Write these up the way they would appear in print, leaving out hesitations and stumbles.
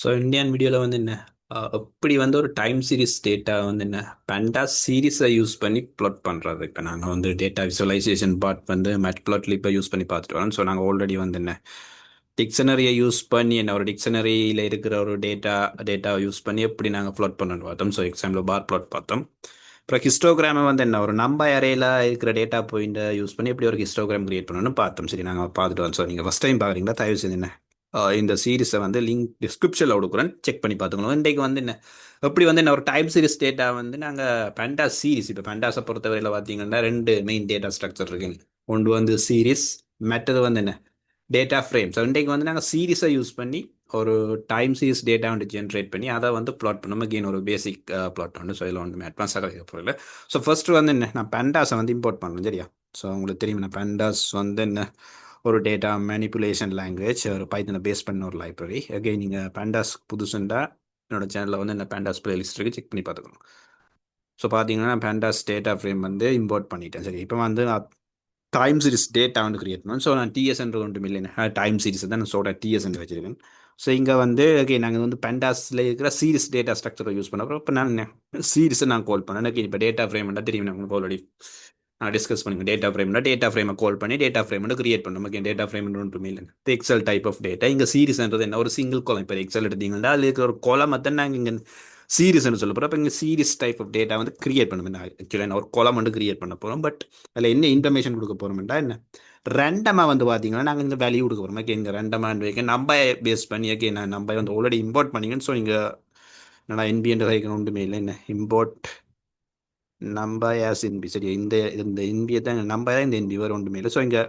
So Indian வீடியோவில் வந்து என்ன எப்படி வந்து ஒரு டைம் சீரிஸ் டேட்டா வந்து என்ன பேண்டாஸ் சீரிஸை யூஸ் பண்ணி ப்ளாட் பண்ணுறது. இப்போ நாங்கள் வந்து டேட்டா விசுவலைசேஷன் பார்ட் வந்து மேட் ப்ளாட்ல இப்போ யூஸ் பண்ணி பார்த்துட்டு வரோம். ஸோ நாங்கள் ஆல்ரெடி வந்து என்ன டிக்ஷனரியை யூஸ் பண்ணி என்ன ஒரு டிக்ஷனரியில் இருக்கிற ஒரு டேட்டா யூஸ் பண்ணி எப்படி நாங்கள் ப்ளாட் பண்ணணும் பார்த்தோம். ஸோ எக்ஸாம்பிள் பார் ப்ளாட் பார்த்தோம். அப்புறம் ஹிஸ்டோகிராமை வந்து என்ன ஒரு நம்பர் அரேல இருக்கிற டேட்டா பாயிண்ட்டை யூஸ் பண்ணி எப்படி ஒரு ஹிஸ்டோகிராம் கிரியேட் பண்ணணும்னு பார்த்தோம். சரி, நாங்கள் பார்த்துட்டு வரோம். ஸோ நீங்கள் ஃபஸ்ட் டைம் பார்க்குறீங்களா, தயவு செய்து என்ன இந்த சீரிஸை வந்து லிங்க் டிஸ்கிரிப்ஷனில் கொடுக்குறேன், செக் பண்ணி பார்த்துக்கணும். இன்றைக்கு வந்து என்ன எப்படி வந்து என்ன ஒரு டைம் சீரிஸ் டேட்டா வந்து நாங்கள் பேண்டாஸ் சீரிஸ், இப்போ பேண்டாஸை பொறுத்தவரையில் பார்த்தீங்கன்னா ரெண்டு மெயின் டேட்டா ஸ்ட்ரக்சர் இருக்குங்க. ஒன்று வந்து சீரிஸ், மற்றது வந்து என்ன டேட்டா ஃப்ரேம். ஸோ இன்றைக்கு வந்து நாங்கள் சீரிஸை யூஸ் பண்ணி ஒரு டைம் சீரிஸ் டேட்டா வந்து ஜென்ரேட் பண்ணி அதை வந்து ப்ளாட் பண்ணோம். அகெயின் ஒரு பேசிக் ப்ளாட் வந்து ஸோ இதில் வந்து அட்வான்ஸாக கிடைக்க போகல. ஸோ ஃபர்ஸ்ட் வந்து என்ன நான் பேண்டாஸை வந்து இம்போர்ட் பண்ணணும். சரியா? ஸோ உங்களுக்கு தெரியும், நான் பேண்டாஸ் வந்து என்ன ஒரு டேட்டா மேனிப்புலேஷன் லாங்குவேஜ், ஒரு பைத்தனை பேஸ் பண்ண ஒரு லைப்ரரி. அகெயின் நீங்கள் பேண்டாஸ் புதுசுண்டா என்னோட சேனலில் வந்து என்ன பேண்டாஸ் பிளேலிஸ்ட் இருக்குது, செக் பண்ணி பார்த்துக்கணும். ஸோ பார்த்தீங்கன்னா பேண்டாஸ் டேட்டா ஃப்ரேம் வந்து இம்போர்ட் பண்ணிட்டேன். சரி, இப்போ வந்து டைம் சீரிஸ் டேட்டா வந்து கிரியேட் பண்ணணும். ஸோ நான் டிஎஸ்ன்ற ஒன்று இல்லைன்னா டைம் சீரிஸ் தான் நான் சொல்கிறேன், டிஎஸ் வச்சிருக்கேன். ஸோ இங்கே வந்து ஓகே, நாங்கள் வந்து பெண்டாஸில் இருக்கிற சீரிஸ் டேட்டா ஸ்ட்ரக்சரை யூஸ் பண்ண அப்புறம் இப்போ நான் சீரிஸை நான் கால் பண்ணேன். எனக்கு இப்போ டேட்டா ஃப்ரேம்னா தெரியும், நான் உங்களுக்கு ஆல்ரெடி நான் டிஸ்கஸ் பண்ணுங்க. டேட்டா ஃப்ரேமை கால் பண்ணி டேட்டா ஃப்ரேம் வந்து கிரியேட் பண்ணணும். ஓகே, டேட்டா ஃப்ரேம் ஒன்று இல்லை, எக்ஸல் டைப் ஆஃப் டேட்டா. இங்கே சீரிஸ்ன்றது என்ன ஒரு சிங்கிள் காலம். இப்போ எக்ஸல் எடுத்தீங்கன்னா அதில் இருக்கிற ஒரு காலம் தான் நாங்கள் இங்கே சீரிஸ்ன்னு சொல்ல போகிறோம். அப்போ இங்கே சீரிஸ் டைப் ஆஃப் டேட்டா வந்து கிரியேட் பண்ணணும். ஆக்சுவலாக நான் ஒரு காலம் வந்து கிரியேட் பண்ண போகிறோம். பட் அதில் என்ன இன்ஃபர்மேஷன் கொடுக்க போகிறோம்டா என்ன ரெண்டமாக வந்து பார்த்தீங்கன்னா நாங்கள் இந்த வேல்யூ கொடுக்க போகிறோம். ஓகே, இங்கே ரெண்டமாக வைக்க நம்ம பேஸ் பண்ணி ஓகே நான் நம்ம வந்து ஆல்ரெடி இம்போர்ட் பண்ணிங்கன்னு. ஸோ இங்கே என்னடா என்பிஎன்ற கைக்கு ஒன்றுமே இல்லை, என்ன இம்போர்ட் நம்ப ஆஸ் என்பி. சரி, இந்த இந்த என்பியை தான் நம்ப தான் இந்த என்பி வேறு ஒன்றுமே இல்லை. ஸோ இங்கே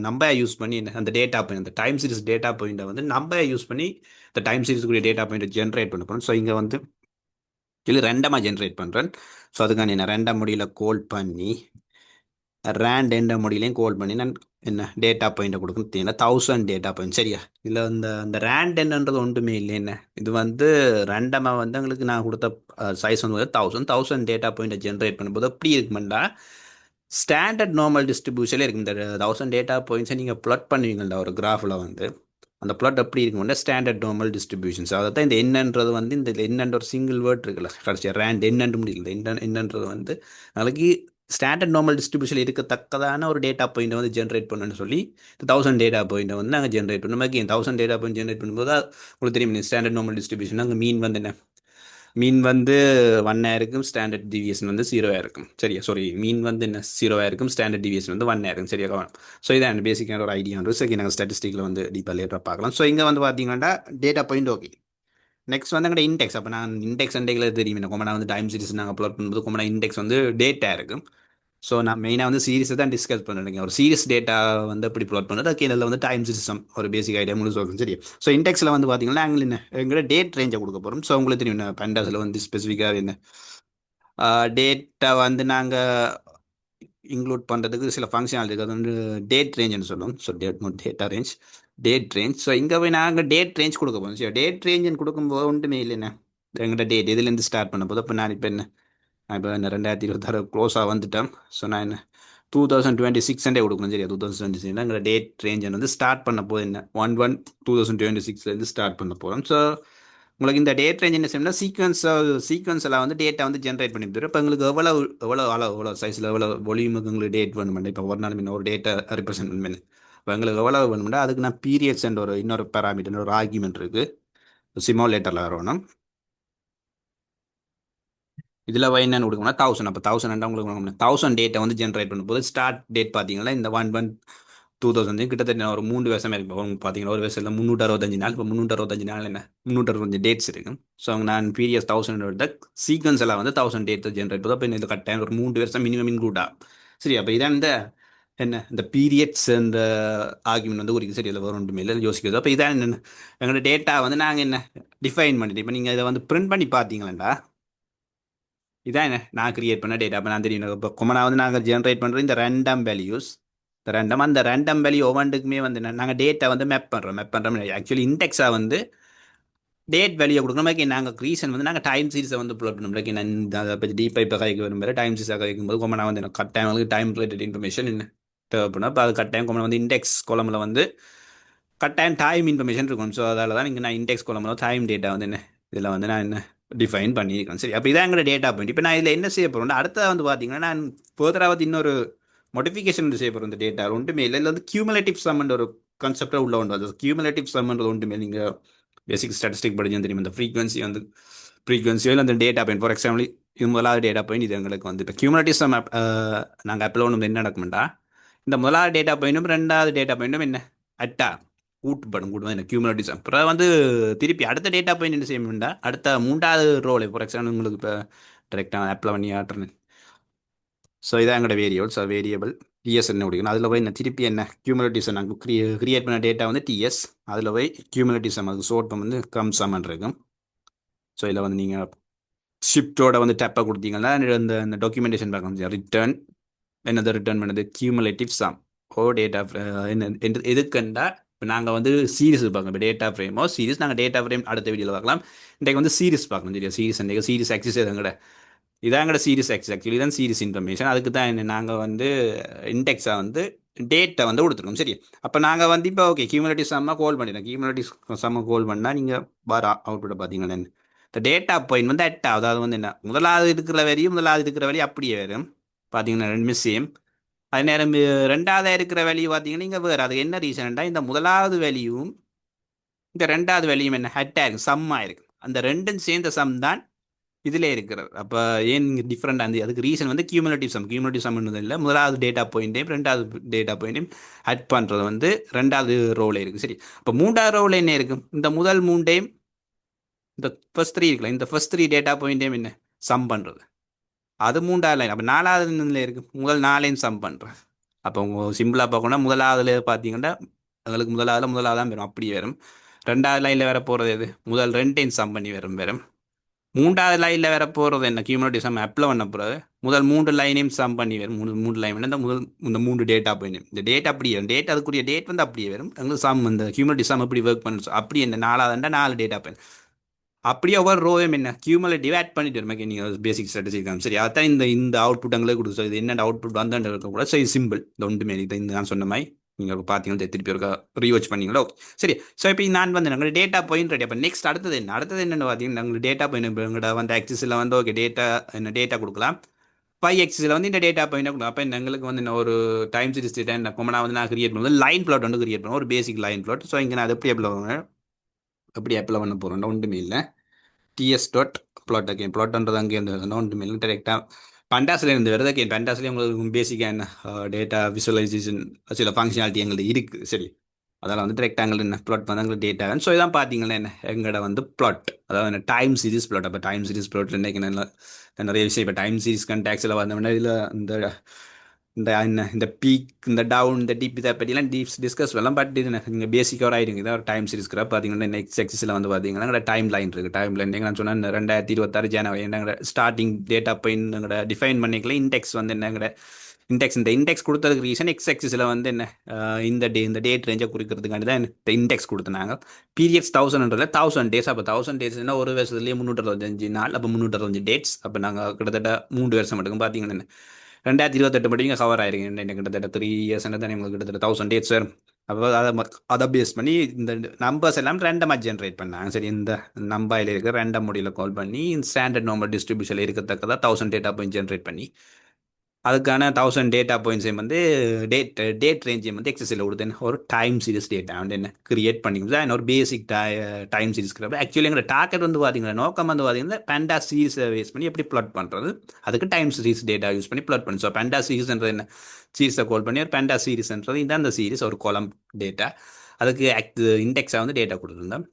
நம்ப யூஸ் பண்ணி அந்த டேட்டா பாயிண்ட், அந்த டைம் சீரிஸ் டேட்டா பாயிண்ட்டை வந்து நம்ப யூஸ் பண்ணி இந்த டைம் சீரிஸ்க்குரிய டேட்டா பாயிண்ட்டை ஜென்ரேட் பண்ண போகிறோம். ஸோ இங்கே வந்து இல்லை ரெண்டமாக ஜென்ரேட் பண்ணுறேன். ஸோ அதுக்கான என்ன ரெண்டாம் முடியல கோல் பண்ணி ரேண்ட் என்ற மொழியிலையும் கோல் பண்ணி நான் என்ன டேட்டா பாயிண்ட்டை கொடுக்கணும். தெரியல 1000 டேட்டா பாயிண்ட். சரியா? இல்லை இந்த இந்த ரேண்ட் என்னன்றது ஒன்றுமே இல்லை. என்ன இது வந்து ரேண்டமாக வந்து எங்களுக்கு நான் கொடுத்த சைஸ் வந்து 1000 டேட்டா பாயிண்ட்டை ஜென்ரேட் பண்ணும்போது எப்படி இருக்குமெண்டா ஸ்டாண்டர்ட் நார்மல் டிஸ்ட்ரிபியூஷனில் இருக்கு. இந்த 1000 டேட்டா பாயிண்ட்ஸை நீங்கள் ப்ளாட் பண்ணுவீங்கள்டா ஒரு கிராஃபில் வந்து அந்த ப்ளாட் எப்படி இருக்கும்னா ஸ்டாண்டர்ட் நார்மல் டிஸ்ட்ரிபியூஷன்ஸ். அதை தான் இந்த என்னன்றது வந்து இந்த என்னன்ற ஒரு சிங்கிள் வேர்ட் இருக்குல்ல கடைசியாக ரேண்ட் என்னன்னு முடியல. என்னன்றது வந்து நாளைக்கு ஸ்டாண்டர்ட் நார்மல் டிஸ்ட்ரிபியூஷன் இருக்கத்தக்கதான ஒரு டேட்டா பாயிண்ட் வந்து ஜென்ரேட் பண்ணணும்னு சொல்லி 1000 டேட்டா பாயிண்ட் வந்து நாங்கள் ஜென்ரேட் பண்ணோம். ஓகே, 1000 டேட்டா பாயிண்ட் ஜென்ரேட் பண்ணும்போது உங்களுக்கு தெரியும் ஸ்டாண்டர்ட் நார்மல் டிஸ்ட்ரிபியூஷன் அங்கே மீன் வந்து என்ன மீன் வந்து 1 இருக்கும், ஸ்டாண்டர்ட் டிவியேஷன் வந்து 0 இருக்கும். சரியா? சாரி, மீன் வந்து என்ன 0 இருக்கும், ஸ்டாண்டர்ட் டிவியேஷன் வந்து 1 இருக்கும். சரியா? ஸோ இதான் பேசிக்கான ஒரு ஐடியா வந்து சரி, நாங்கள் ஸ்டாட்டிஸ்டிக்கில் வந்து டீப்பாக லேட்டராக பார்க்கலாம். ஸோ இங்கே வந்து பார்த்தீங்கன்னா டேட்டா பாயிண்ட் ஓகே. நெக்ஸ்ட் வந்து எங்கள்கிட்ட இண்டெக்ஸ். அப்போ நான் இண்டெக்ஸ் அண்டைகளை தெரியும், கொமனா வந்து டைம் சீரிஸ் நாங்கள் அப்லோட் பண்ணும்போது கொமனா இண்டெக்ஸ் வந்து டேட்டா இருக்கும். ஸோ நான் மெயினாக வந்து சீரிஸை தான் டிஸ்கஸ் பண்ணுறேன். ஒரு சீரிஸ் டேட்டா வந்து எப்படி ப்ளாட் பண்ணுறது, ஓகே இதில் வந்து டைம் சிஸ்டம் ஒரு பேசிக் ஐடியா முழு சொல்லுங்க. சரி, ஸோ இண்டெக்ஸில் வந்து பார்த்தீங்கன்னா நாங்கள் என்ன எங்களோட டேட் ரேஞ்சை கொடுக்க போகிறோம். ஸோ உங்களுக்கு தெரியும் பெண்டாஸில் வந்து ஸ்பெசிஃபிக்காக என்ன டேட்டா வந்து நாங்கள் இன்க்ளூட் பண்ணுறதுக்கு சில ஃபங்க்ஷனாலிட்டி இருக்குது. அது வந்து டேட் ரேஞ்சுன்னு சொல்லுவோம். So data range, date range. So இங்கே போய் நாங்கள் டேட் ரேஞ்ச் கொடுக்க போகிறோம். ஸோ டேட் ரேஞ்சுன்னு கொடுக்கும்போது ஒன்றுமே இல்லைண்ணே, எங்கள்கிட்ட டேட் எதுலேருந்து ஸ்டார்ட் பண்ண போதும். இப்போ நான் இப்போ என்ன நான் இப்போ என்ன 2026 க்ளோஸாக வந்துட்டேன். ஸோ நான் என்ன 2026 கொடுக்கணும். சரியா? 2026 எங்கள் டேட் ரேஞ்ச் வந்து ஸ்டார்ட் பண்ண போது என்ன 1/1/2026 ஸ்டார்ட் பண்ண போகிறோம். ஸோ உங்களுக்கு இந்த டேட் ரேஞ்ச் என்ன செய்யணும்னா சீக்வன்ஸ் எல்லாம் வந்து டேட்டா வந்து ஜென்ரேட் பண்ணி தரும். இப்போ உங்களுக்கு எவ்வளோ சைஸில் எவ்வளோ வால்யூமுக்கு உங்களுக்கு டேட் வேணுமெண்டு இப்போ ஒரு நாள் முன்ன ஒரு டேட்டை ரெப்ரசென்ட் பண்ணி இப்போ எங்களுக்கு எவ்வளோ வேணுமெண்டா அதுக்கு நான் பீரியட்ஸ் என்ற ஒரு இன்னொரு பேராமீட்டர் ஒரு ஆர்குமெண்ட் இருக்குது சிமுலேட்டரில் வரணும். இதில் என்னென்னு கொடுக்கணும்னா 1000. அப்போ 1000 உங்களுக்கு 1000 டேட்டை வந்து ஜென்ரேட் பண்ணும்போது ஸ்டார்ட் டேட் பார்த்தீங்கன்னா இந்த 1/1/2000 கிட்டத்தட்ட ஒரு 3 வருஷம் இருக்கும். பார்த்தீங்கன்னா ஒரு வருஷத்தில் 365 நாள். இப்போ 365 நாள் என்ன 365 டேட்ஸ் இருக்கு. ஸோ நான் பீரியஸ் 1000 எடுத்த சீக்வன்ஸ் எல்லாம் வந்து 1000 டேட்டை ஜென்ரேட் பண்ணுவோம். அப்போ இந்த கட்டாயம் ஒரு 3 வருஷம் மினிமம் இன்க்ளூட் ஆகும். சரி, அப்போ இதான் இந்த என்ன இந்த பீரியட்ஸ் இந்த ஆர்குமெண்ட் வந்து ஒரு சரி இதில் வரும் ஒன்றுமே இல்லை யோசிக்கிறது. அப்போ இதான் என்ன எங்களோட டேட்டா வந்து நாங்கள் என்ன டிஃபைன் பண்ணிட்டு இப்போ நீங்கள் இதை வந்து பிரிண்ட் பண்ணி பார்த்தீங்களா இதான் என்ன நான் கிரியேட் பண்ண டேட்டா. அப்போ நான் தெரியும் இப்போ கொமனா வந்து நாங்கள் ஜென்ரேட் பண்ணுற இந்த ரேண்டம் வேல்யூஸ், இந்த ரேண்டம் வேல்யூ ஒவ்வொன்றுக்குமே வந்து நாங்கள் டேட்டா வந்து மேப் பண்ணுறோம். ஆக்சுவலி இண்டெக்ஸாக வந்து டேட் வேல்யூ கொடுக்கணும். நாங்கள் ரீசன் வந்து நாங்கள் டைம் சீரிஸை வந்து ப்ளாட் பண்ணோம். நான் அதை பற்றி டீப்பாக இப்போ கைக்கு வரும்போது டைம் சீரிஸாக கைக்கும்போது கொமனா வந்து எனக்கு கட்டாயம் டைம் ரிலேட்டட் இன்ஃபர்மேஷன் என்ன தேவைப்படும். அப்போ அது கட்டாயம் கொமனா வந்து இண்டெக்ஸ் கோலமில் வந்து கட்டாயம் டைம் இன்ஃபர்மேஷன் இருக்கும். ஸோ அதால தான் நீங்கள் நான் இன்டெக்ஸ் கொள்ளும்போது டைம் டேட்டா வந்து என்ன இதில் வந்து நான் என்ன டிஃபைன் பண்ணியிருக்கேன். சரி, அப்போ இதான் எங்களோட டேட்டா பாயிண்ட். இப்போ நான் இதில் என்ன செய்ய போகிறேன், அடுத்தது வந்து பார்த்தீங்கன்னா நான் ஃபர்தராக இன்னொரு மோடிஃபிகேஷன் செய்ய போகிறோம் இந்த டேட்டா ஒன்றுமே இல்லை. இதில் வந்து கியூமுலேட்டிவ் சம்ன்ற ஒரு கான்செப்டாக உள்ள ஒன்று. அது கியூமுலேட்டிவ் சம்ன்றது ஒன்றுமே நீங்கள் பேசிக் ஸ்டாட்டிஸ்டிக் படிச்சு தெரியும். இந்த ஃப்ரீக்வன்சி வந்து ஃப்ரீக்வன்சியோ இல்லை அந்த டேட்டா பாயிண்ட். ஃபார் எக்ஸாம்பிள் இது முதலாவது டேட்டா பாயிண்ட், இது எங்களுக்கு வந்து இப்போ கியூமுலேட்டிவ் சம் நாங்கள் அப்பில் ஒன்று என்ன நடக்குமெண்டா, இந்த முதலாவது டேட்டா பாயிண்ட்டும் ரெண்டாவது டேட்டா பாயிண்ட்டும் என்ன அட்டா கூட்டுப்படும் கூட்டு என்ன கியூமுலேட்டிவ் சம். அப்புறம் வந்து திருப்பி அடுத்த டேட்டா பாயிண்ட் என்ன செய்யணும்டா, அடுத்த மூன்றாவது ரோல் ஃபார் எக்ஸாம்பிள் உங்களுக்கு இப்போ டேரெக்டாக ஆப்பில் பண்ணி ஆட்டுறேன். ஸோ இதான் எங்களோட வேரியபிள். ஸோ வேரியபிள் டிஎஸ் என்ன பிடிக்கணும், அதில் போய் என்ன திருப்பி என்ன கியூமுலேட்டிவ் சம் நாங்கள் கிரியேட் பண்ண டேட்டா வந்து டிஎஸ், அதில் போய் கியூமுலேட்டிவ் சம் அதுக்கு ஷோர்ட் வந்து கம் சமன் இருக்கும். ஸோ இதில் வந்து நீங்கள் ஷிஃப்ட்டோட வந்து டேப்பை கொடுத்தீங்கன்னா இந்த இந்த டாக்குமெண்டேஷன் பார்க்கணும். ரிட்டர்ன் என்னது ரிட்டர்ன் பண்ணது கியூமுலேட்டிவ் சம் ஓ டேட்டா என்ன எதுக்குண்டா இப்போ நாங்கள் வந்து சீரிஸ் பார்க்கணும். இப்போ டேட்டா ஃப்ரேமோ சீரிஸ், நாங்கள் டேட்டா ஃப்ரேம் அடுத்த வீடியோவில் பார்க்கலாம். இன்றைக்கு வந்து சீரிஸ் பார்க்கணும். சரியா, சீரிஸ் இன்றைக்கு சீரிஸ் ஆக்சிஸ் எதுங்கட இதாங்கட சீரிஸ் ஆக்சிஸ் ஆக்சுவலி தான் சீரிஸ் இன்ஃபர்மேஷன். அதுக்கு தான் என்ன நாங்கள் வந்து இண்டெக்ஸாக வந்து டேட்டை வந்து கொடுத்துருக்கோம். சரி, அப்போ நாங்கள் வந்து இப்போ ஓகே கியூமுலேட்டிவ் சம்மா கால் பண்ணிடுறோம். கியூமுலேட்டிவ் சம்மா கால் பண்ணால் நீங்கள் வர அவுட்புட்டை பார்த்தீங்கன்னா இந்த டேட்டா பாயிண்ட் வந்து அட்டா, அதாவது வந்து என்ன முதலாவது இருக்கிற வரையும் முதலாவது இருக்கிற வரையும் அப்படியே வரும் பார்த்தீங்கன்னா ரெண்டுமே சேம். அது நேரம் ரெண்டாவது இருக்கிற வேல்யூ பார்த்தீங்கன்னா இங்கே வேறு. அது என்ன ரீசன்டா, இந்த முதலாவது வேல்யூவும் இந்த ரெண்டாவது வேல்யூவும் என்ன ஹட்டாக இருக்கும், சம்மாக இருக்கும். அந்த ரெண்டும் சேர்ந்த சம் தான் இதில் இருக்கிறது. அப்போ ஏன் இங்கே டிஃப்ரெண்ட் அந்த அதுக்கு ரீசன் வந்து கியூமுலேட்டிவ் சம். கியூமுலேட்டிவ் சம்ன்றது இல்லை, முதலாவது டேட்டா பாயிண்ட்டையும் ரெண்டாவது டேட்டா பாயிண்ட்டையும் ஹட் பண்ணுறது வந்து ரெண்டாவது ரோவில் இருக்குது. சரி, அப்போ மூன்றாவது ரோவில் என்ன இருக்கும், இந்த முதல் மூண்டையும் இந்த ஃபர்ஸ்ட் த்ரீ இருக்குல்ல, இந்த ஃபர்ஸ்ட் த்ரீ டேட்டா பாயிண்ட்டையும் என்ன சம் பண்ணுறது, அது மூன்றாவது லைன். அப்போ நாலாவது நிலையில் இருக்கு, முதல் நாளையும் சம் பண்ணுறேன். அப்போ உங்கள் சிம்பிளாக பார்க்கணும்னா முதலாவதுல பார்த்தீங்கன்னா எங்களுக்கு முதலாவது தான் வரும், அப்படி வரும். ரெண்டாவது லைனில் வேற போகிறது எது, முதல் ரெண்டையும் சம் பண்ணி வரும். மூன்றாவது லைனில் வேற போகிறது என்ன கியூமுலேட்டிவ் சம் அப்ளை பண்ண போகிறது, முதல் மூன்று லைனையும் சம் பண்ணி வரும். மூன்று லைன் இந்த இந்த மூன்று டேட்டா பாயிண்ட், இந்த டேட் அப்படியே வரும். டேட் அதுக்குரிய டேட் வந்து அப்படியே வரும். எங்களுக்கு சம் இந்த கியூமுலேட்டிவ் சம் எப்படி ஒர்க் பண்ணுச்சு அப்படி என்ன நாலாவதுண்டா நாலு டேட்டா பாயிண்ட் அப்படியே ஒவ்வொரு ரோவையும் என்ன கியூமுலேட்டிவ் ஆட் பண்ணிட்டு வரும். நீங்கள் பேசிக் ஸ்ட்ராட்டஜி தான். சரி, அதான் இந்த இந்த அவுட்புட் எங்களுக்கு கொடுத்து இது என்ன அவுட்புட் வந்தாண்டு இருக்கக்கூட. சரி, சிம்பிள் இந்த ஒன்றுமே இந்த நான் சொன்ன மாதிரி நீங்கள் பார்த்தீங்கன்னா திருப்பி ஒரு ரீவாச் பண்ணீங்களோ. சரி, ஸோ இப்போ நான் வந்து நாங்கள் டேட்டா பாயிண்ட் ரெடி. அப்போ நெக்ஸ்ட் அடுத்தது என்னென்னு பார்த்தீங்கன்னா நாங்கள் டேட்டா பாயிண்ட் எங்கள்கிட்ட வந்து ஆக்சிஸில் வந்து ஓகே டேட்டா கொடுக்கலாம். 5 வந்து இந்த டேட்டா பாயிண்ட் கொடுக்கும். அப்போ எங்களுக்கு வந்து என்ன ஒரு டைம் சீரிஸ் டேட்டா என்ன கொமனா வந்து நான் கிரியேட் பண்ணுவோம், லைன் பிளாட் வந்து கிரியேட் பண்ணுவோம், ஒரு பேசிக் லைன் பிளாட். ஸோ இங்கே நான் அதை எப்படி அப்ளை பண்ண போகிறேன் ஒன்றுமே இல்லை. டிஎஸ் டாட் பிளாட் அகேன் பிளாட்ன்றது அங்கேருந்து ஒன்றுமே இல்லை, டேரெக்டாக பண்டாஸ்லேருந்து வருது. அகேன் பண்டாஸ்லேயே உங்களுக்கு பேசிக்காக என்ன டேட்டா விசுவலைசேஷன் சில ஃபங்க்ஷனாலிட்டி எங்களுக்கு இருக்குது. சரி, அதெல்லாம் வந்து ரெக்டாங்கிள் என்ன பிளாட் பண்ண எங்களுக்கு டேட்டா. ஸோ இதான் பார்த்தீங்கன்னா என்ன எங்களோட வந்து பிளாட், அதாவது என்ன டைம் சீரிஸ் பிளாட். அப்போ டைம் சீரிஸ் பிளாட்டில் இன்றைக்கி நிறைய விஷயம் இப்போ டைம் சீரிஸ் கண்டாக்ஸில் வந்தோம்னா இதில் இந்த இந்த என்ன இந்த பீக் இந்த டவுன் இந்த டிப் இதை பற்றிலாம் டிஸ்கஸ் பண்ணலாம். பட் இது நீங்கள் பேசிக்காக ஆகிடுங்க. இதான் ஒரு டைம் சீரிஸ்க்கு பார்த்தீங்கன்னா நெக்ஸ்ட் எக்ஸில் வந்து பார்த்தீங்கன்னா டைம் லைன் இருக்குது. டைம் லைன் நான் சொன்னேன் 2026 ஜனவரி என்னங்கிற ஸ்டார்டிங் டேட்டா பாயிண்ட் எங்கட டிஃபைன் பண்ணிக்கல. இண்டெக்ஸ் வந்து என்னங்கிற இந்த இண்டெக்ஸ் கொடுத்ததுக்கு ரீசன் எக்ஸ் எக்ஸில் வந்து என்ன இந்த டேட் ரேஞ்சை குறிக்கிறதுக்காண்டி தான் இந்த இண்டெக்ஸ் கொடுத்துனாங்க. Periods 1000 days. அப்போ 1000 டேஸ்னா ஒரு வருஷத்துலேயே 365 நாள். அப்போ 365 டேட்ஸ். அப்போ நாங்கள் கிட்டத்தட்ட 3 வருஷம் மட்டும் பார்த்தீங்கன்னா 2028 மட்டும் இங்கே கவர் ஆயிருங்க. என்ன கிட்டத்தட்ட 3 இயர்ஸ் தானே உங்களுக்கு கிட்டத்தட்ட 1000 டேட்ஸ் வரும். அப்போ அதை பேஸ் பண்ணி இந்த நம்பர்ஸ் எல்லாம் ரேண்டமாக ஜென்ரேட் பண்ணாங்க. சரி, இந்த நம்பரில் இருக்கிற ரேண்டம் மொடியில் கால் பண்ணி ஸ்டாண்டர்ட் நார்மல் டிஸ்ட்ரிபியூஷனில் இருக்கத்தக்கதாக 1000 டேட்டா பாயிண்ட் ஜென்ரேட் பண்ணி அதுக்கான 1000 டேட்டா பாயிண்ட்ஸையும் வந்து டேட் ரேஞ்சையும் வந்து எக்ஸஸில் கொடுத்தேன். ஒரு டைம் சீரிஸ் டேட்டா வந்து என்ன கிரியேட் பண்ணிக்கலாம். ஒரு பேசிக் டைம் சீரிஸ் ஆக்சுவலி எங்கள் டார்கெட் வந்து பார்த்தீங்கன்னா நோக்கம் வந்து பார்த்தீங்கன்னா பேண்டா சீரிஸை பேஸ் பண்ணி எப்படி ப்ளாட் பண்ணுறது, அதுக்கு டைம் சீரிஸ் டேட்டா யூஸ் பண்ணி ப்ளாட் பண்ணி. ஸோ பேண்டா சீரிஸ்ன்றது என்ன சீரிஸை கால் பண்ணி ஒரு பேண்டா சீரிஸ்ன்றது இந்த அந்த சீரிஸ் ஒரு காலம் டேட்டா, அதுக்கு இண்டெக்ஸாக வந்து டேட்டா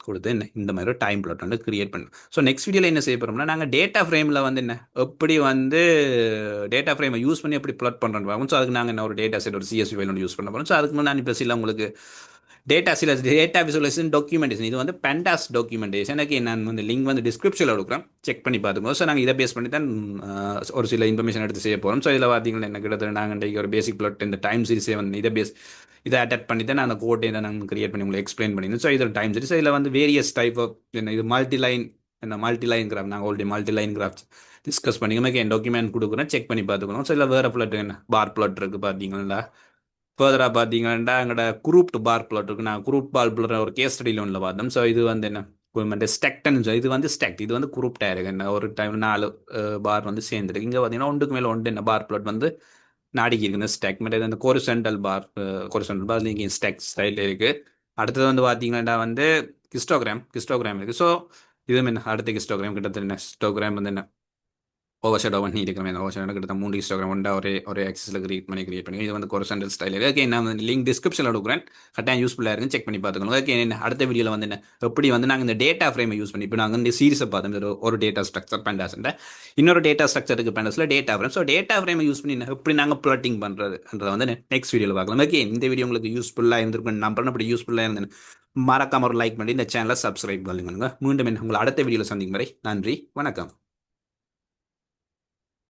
கொடுத்து என்ன இந்த மாதிரி ஒரு டைம் பிளாட் வந்து கிரியேட் பண்ணும். ஸோ நெக்ஸ்ட் வீடியோவில் என்ன செய்ய போகிறோம்னா நாங்கள் டேட்டா ஃப்ரேமில் வந்து என்ன எப்படி வந்து டேட்டா ஃப்ரேமை யூஸ் பண்ணி எப்படி பிளாட் பண்ணுறோன்னு பார்ப்போம். ஸோ அதுக்கு நாங்கள் என்ன ஒரு டேட்டா செட் ஒரு சிஎஸ்வி ஃபைல் ஒன்று யூஸ் பண்ண போகிறோம். ஸோ அதுக்கு முன்னாடி நான் இப்போ சில உங்களுக்கு டேட்டா விசுவலைசேஷன் டாக்குமெண்டேஷன் இது வந்து பெண்டாஸ் டாக்குமெண்டேஷன் எனக்கு நான் வந்து லிங்க் வந்து டிஸ்கிரிப்ஷனில் கொடுக்குறேன், செக் பண்ணி பார்த்துக்கோங்க. ஸோ நாங்கள் இதை பேஸ் பண்ணி தான் ஒரு சில இன்ஃபர்மேஷன் எடுத்து செய்ய போகிறோம். ஸோ இதில் பார்த்தீங்கன்னா என்ன கிட்டத்தட்ட நாங்கள் இன்றைக்கு ஒரு பேசிக் பிளாட் இந்த டைம் சீரிஸே வந்து இதை அட்டாச் பண்ணி தான் நான் அந்த கோட்டை தான் நாங்கள் கிரியேட் பண்ணி உங்களுக்கு எக்ஸ்பிளைன் பண்ணியிருந்தோம். ஸோ இதில் டைம் சீரிஸ் இதில் வந்து வேரியஸ் டைப் ஆஃப் என்ன இது மல்டி லைன் கிராஃப்ட் நாங்கள் already multi line craft discuss பண்ணிக்கோங்க. என் டாக்குமெண்ட் கொடுக்குறேன், செக் பண்ணி பார்த்துக்கணும். ஸோ இதில் வேறு பிளாட் என்ன பார் பிளாட் இருக்குது பார்த்தீங்களா. ஃபர்தராக பார்த்தீங்கன்னா எங்களோட குரூப்டு பார் பிளாட் இருக்கு. நான் குரூப் பார் பிளாட் ஒரு கேஸ் ஸ்டடியில் ஒன்றில் பார்த்தோம். ஸோ இது வந்து என்ன ஸ்டெக்ட்னு இது வந்து ஸ்டெக்ட், இது வந்து குரூப்டாக இருக்கு. என்ன ஒரு டைம் 4 பார் வந்து சேர்ந்துருக்கு. இங்கே பார்த்தீங்கன்னா ஒன்றுக்கு மேலே ஒன்று என்ன பார் பிளாட் வந்து நாடிக்கு இருக்கு. இந்த ஸ்டெக் மட்டும் இந்த கோரிசெண்டல் பார், கோரிசெண்டல் பார் இங்கே ஸ்டெக் ஸ்டைல் இருக்கு. அடுத்தது வந்து பார்த்தீங்கன்னா வந்து கிஸ்டோகிராம் இருக்கு. ஸோ இது என்ன அடுத்த கிஸ்டோகிராம் கிட்டத்தட்ட என்ன ஹிஸ்டோகிராம் வந்து என்ன ஓவர் ஷேடோ பண்ணி இருக்கிற ஓவர் ஷேடோ கிட்ட 3 இன்ஸ்டாகிராம் ஒன்றா ஒரே ஆக்சஸில் கிரியேட் பண்ணி இது வந்து கொரசண்டல் ஸ்டைல். ஓகே, நான் வந்து லிங்க் டிஸ்கிரிப்ஷனில் கொடுக்குறேன். கட்டாயம் யூஸ்ஃபுல்லாக இருக்குன்னு செக் பண்ணி பார்த்துக்கணும். ஓகே, என்ன அடுத்த வீடியோவில் வந்து என்ன எப்படி வந்து நாங்கள் இந்த டேட்டா ஃப்ரேமை யூஸ் பண்ணி இப்போ நாங்கள் இந்த சீரிஸை பார்த்தோம். ஒரு டேட்டா ஸ்ட்ரக்சர் பேண்டாஸ்ன்ற இன்னொரு டேட்டா ஸ்ட்ரக்சருக்கு பேண்டாஸில் டேட்டா ஃப்ரேம். ஸோ டேட்டா ஃப்ரேமை யூஸ் பண்ணி எப்படி நாங்கள் ப்ளாட்டிங் பண்ணுறதுன்றதை வந்து நெக்ஸ்ட் வீடியோவில் பார்க்கலாம். ஓகே, இந்த வீடியோ உங்களுக்கு யூஸ்ஃபுல்லாக இருந்திருக்கும் நம்புறேன். அப்படி யூஸ்ஃபுல்லாக இருந்தேன் மறக்காம ஒரு லைக் பண்ணி இந்த சேனலை சப்ஸ்கிரைப் பண்ணுங்க. மீண்டும் உங்களை அடுத்த வீடியோவில் சந்திக்கும் வரை நன்றி, வணக்கம்.